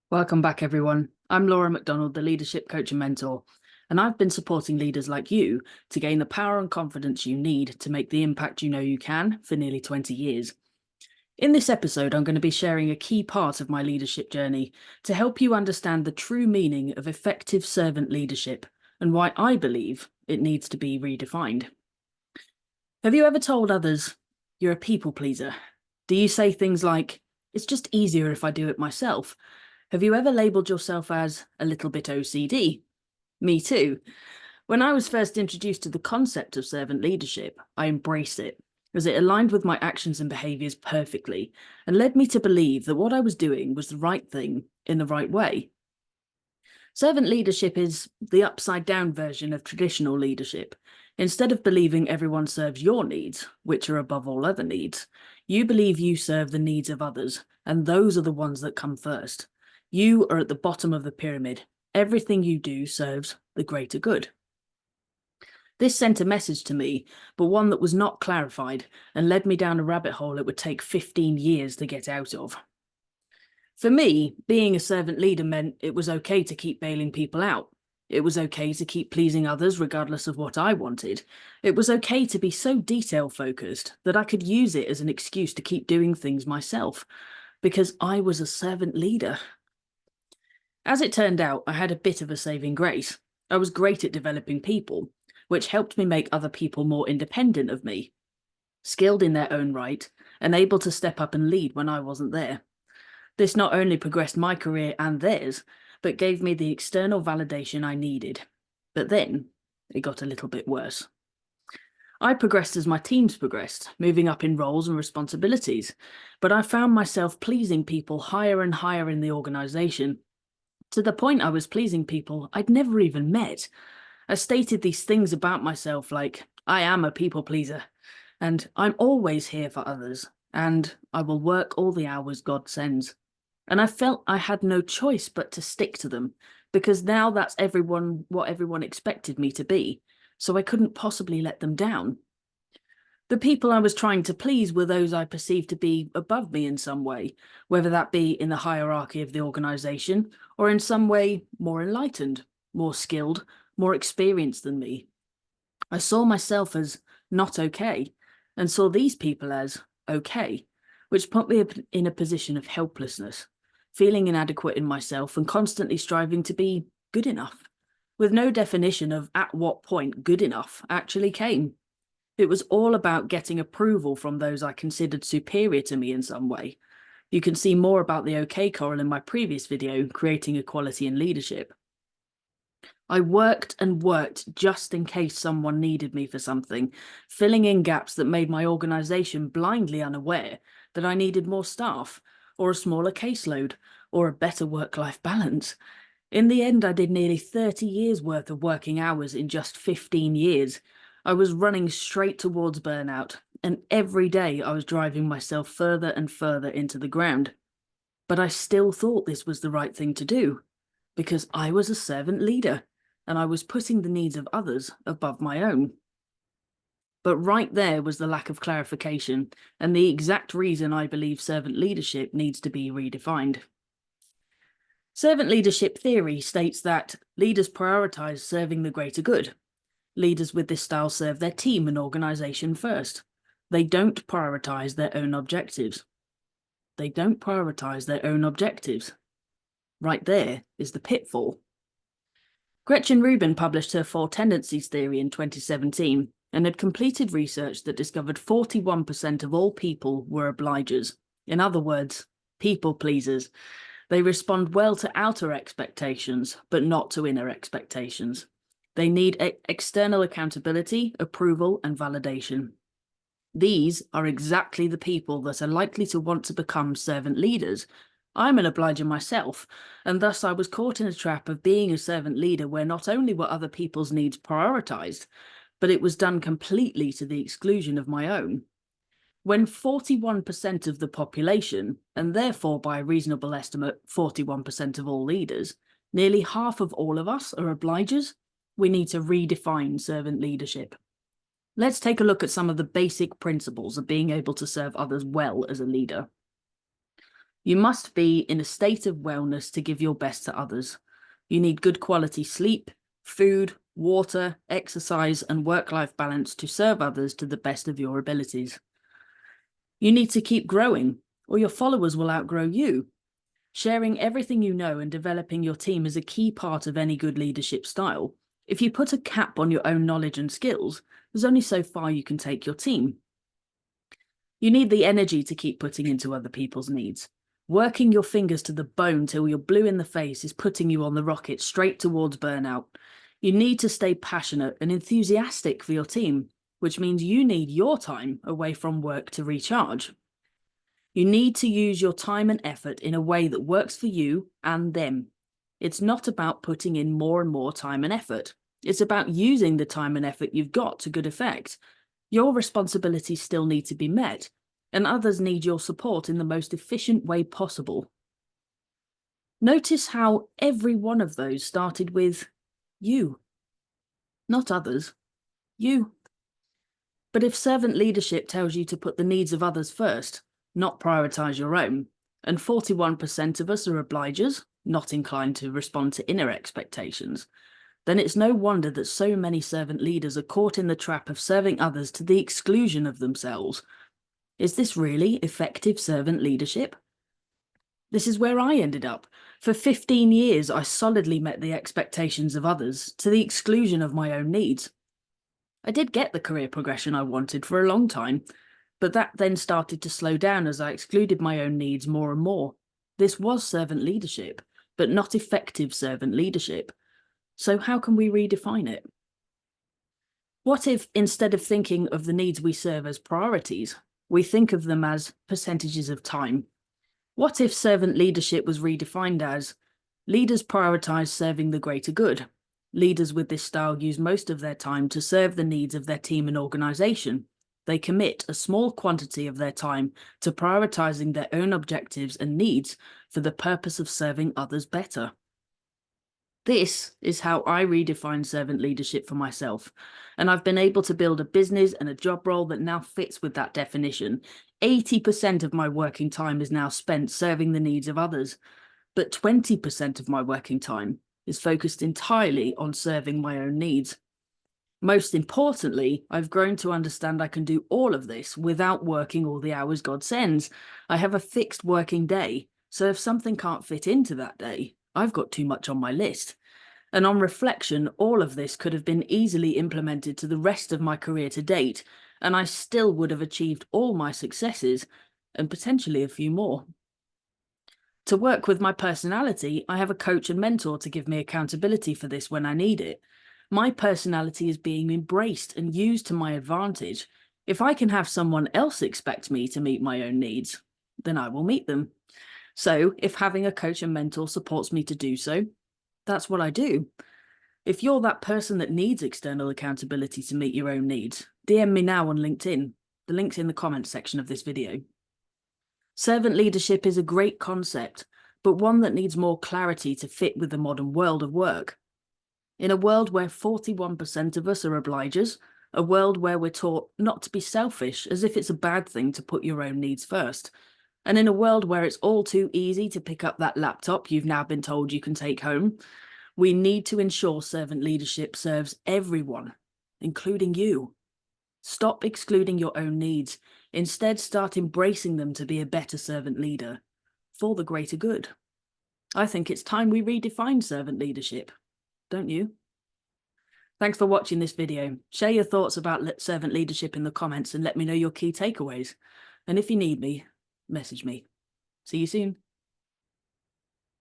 Welcome back, everyone. I'm Laura McDonald, the leadership coach and mentor, and I've been supporting leaders like you to gain the power and confidence you need to make the impact you know you can for nearly 20 years. In this episode, I'm going to be sharing a key part of my leadership journey to help you understand the true meaning of effective servant leadership and why I believe it needs to be redefined. Have you ever told others you're a people pleaser? Do you say things like, "It's just easier if I do it myself"? Have you ever labelled yourself as a little bit OCD? Me too. When I was first introduced to the concept of servant leadership, I embraced it, as it aligned with my actions and behaviours perfectly, and led me to believe that what I was doing was the right thing in the right way. Servant leadership is the upside-down version of traditional leadership. Instead of believing everyone serves your needs, which are above all other needs, you believe you serve the needs of others, and those are the ones that come first. You are at the bottom of the pyramid. Everything you do serves the greater good. This sent a message to me, but one that was not clarified and led me down a rabbit hole it would take 15 years to get out of. For me, being a servant leader meant it was okay to keep bailing people out. It was okay to keep pleasing others regardless of what I wanted. It was okay to be so detail-focused that I could use it as an excuse to keep doing things myself, because I was a servant leader. As it turned out, I had a bit of a saving grace. I was great at developing people, which helped me make other people more independent of me, skilled in their own right, and able to step up and lead when I wasn't there. This not only progressed my career and theirs, but gave me the external validation I needed. But then, it got a little bit worse. I progressed as my teams progressed, moving up in roles and responsibilities, but I found myself pleasing people higher and higher in the organisation, to the point I was pleasing people I'd never even met. I stated these things about myself like, "I am a people pleaser," and "I'm always here for others," and "I will work all the hours God sends." And I felt I had no choice but to stick to them, because now that's what everyone expected me to be, so I couldn't possibly let them down. The people I was trying to please were those I perceived to be above me in some way, whether that be in the hierarchy of the organisation or in some way more enlightened, more skilled, more experienced than me. I saw myself as not okay, and saw these people as okay, which put me in a position of helplessness, feeling inadequate in myself and constantly striving to be good enough, with no definition of at what point good enough actually came. It was all about getting approval from those I considered superior to me in some way. You can see more about the OK Coral in my previous video, Creating Equality in Leadership. I worked and worked just in case someone needed me for something, filling in gaps that made my organisation blindly unaware that I needed more staff, or a smaller caseload, or a better work-life balance. In the end, I did nearly 30 years worth of working hours in just 15 years. I was running straight towards burnout, and every day I was driving myself further and further into the ground. But I still thought this was the right thing to do, because I was a servant leader, and I was putting the needs of others above my own. But right there was the lack of clarification, and the exact reason I believe servant leadership needs to be redefined. Servant leadership theory states that leaders prioritise serving the greater good. Leaders with this style serve their team and organisation first. They don't prioritise their own objectives. They don't prioritise their own objectives. Right there is the pitfall. Gretchen Rubin published her Four Tendencies theory in 2017 and had completed research that discovered 41% of all people were obligers. In other words, people pleasers. They respond well to outer expectations, but not to inner expectations. They need external accountability, approval, and validation. These are exactly the people that are likely to want to become servant leaders. I'm an obliger myself, and thus I was caught in a trap of being a servant leader where not only were other people's needs prioritised, but it was done completely to the exclusion of my own. When 41% of the population, and therefore by a reasonable estimate 41% of all leaders, nearly half of all of us are obligers, we need to redefine servant leadership. Let's take a look at some of the basic principles of being able to serve others well as a leader. You must be in a state of wellness to give your best to others. You need good quality sleep, food, water, exercise, and work-life balance to serve others to the best of your abilities. You need to keep growing, or your followers will outgrow you. Sharing everything you know and developing your team is a key part of any good leadership style. If you put a cap on your own knowledge and skills, there's only so far you can take your team. You need the energy to keep putting into other people's needs. Working your fingers to the bone till you're blue in the face is putting you on the rocket straight towards burnout. You need to stay passionate and enthusiastic for your team, which means you need your time away from work to recharge. You need to use your time and effort in a way that works for you and them. It's not about putting in more and more time and effort. It's about using the time and effort you've got to good effect. Your responsibilities still need to be met, and others need your support in the most efficient way possible. Notice how every one of those started with you. Not others, you. But if servant leadership tells you to put the needs of others first, not prioritize your own, and 41% of us are obligers, not inclined to respond to inner expectations, then it's no wonder that so many servant leaders are caught in the trap of serving others to the exclusion of themselves. Is this really effective servant leadership? This is where I ended up. For 15 years, I solidly met the expectations of others to the exclusion of my own needs. I did get the career progression I wanted for a long time, but that then started to slow down as I excluded my own needs more and more. This was servant leadership, but not effective servant leadership. So how can we redefine it? What if, instead of thinking of the needs we serve as priorities, we think of them as percentages of time? What if servant leadership was redefined as leaders prioritize serving the greater good? Leaders with this style use most of their time to serve the needs of their team and organization. They commit a small quantity of their time to prioritizing their own objectives and needs for the purpose of serving others better. This is how I redefine servant leadership for myself, and I've been able to build a business and a job role that now fits with that definition. 80% of my working time is now spent serving the needs of others, but 20% of my working time is focused entirely on serving my own needs. Most importantly, I've grown to understand I can do all of this without working all the hours God sends. I have a fixed working day, so if something can't fit into that day, I've got too much on my list. And on reflection, all of this could have been easily implemented to the rest of my career to date, and I still would have achieved all my successes, and potentially a few more. To work with my personality, I have a coach and mentor to give me accountability for this when I need it. My personality is being embraced and used to my advantage. If I can have someone else expect me to meet my own needs, then I will meet them. So if having a coach and mentor supports me to do so, that's what I do. If you're that person that needs external accountability to meet your own needs, DM me now on LinkedIn. The link's in the comments section of this video. Servant leadership is a great concept, but one that needs more clarity to fit with the modern world of work. In a world where 41% of us are obligers, a world where we're taught not to be selfish as if it's a bad thing to put your own needs first, and in a world where it's all too easy to pick up that laptop you've now been told you can take home, we need to ensure servant leadership serves everyone, including you. Stop excluding your own needs. Instead, start embracing them to be a better servant leader, for the greater good. I think it's time we redefine servant leadership. Don't you? Thanks for watching this video. Share your thoughts about servant leadership in the comments and let me know your key takeaways. And if you need me, message me. See you soon.